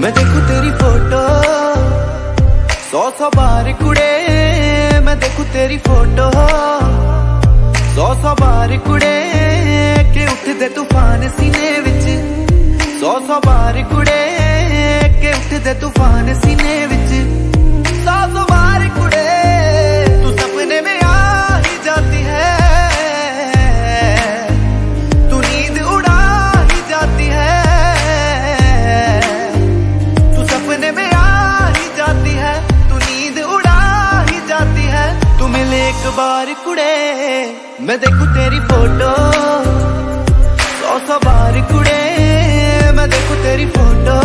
मैं देखूं तेरी फोटो 100 बार कुड़े, मैं देखूं तेरी फोटो 100 बार कुड़े के उठदे तूफान सीने विच 100 बार कुड़े के उठदे तूफान सीने विच 100 बार कुड़े तू सपने में आ ही जाती है, तू नींद उड़ा ही जाती है, तू सपने में आ ही जाती है, तू नींद उड़ा ही जाती है। तू मिले एक बार कुड़े, मैं देखूं तेरी फोटो 100 बार कुड़े, मैं देखूं तेरी फोटो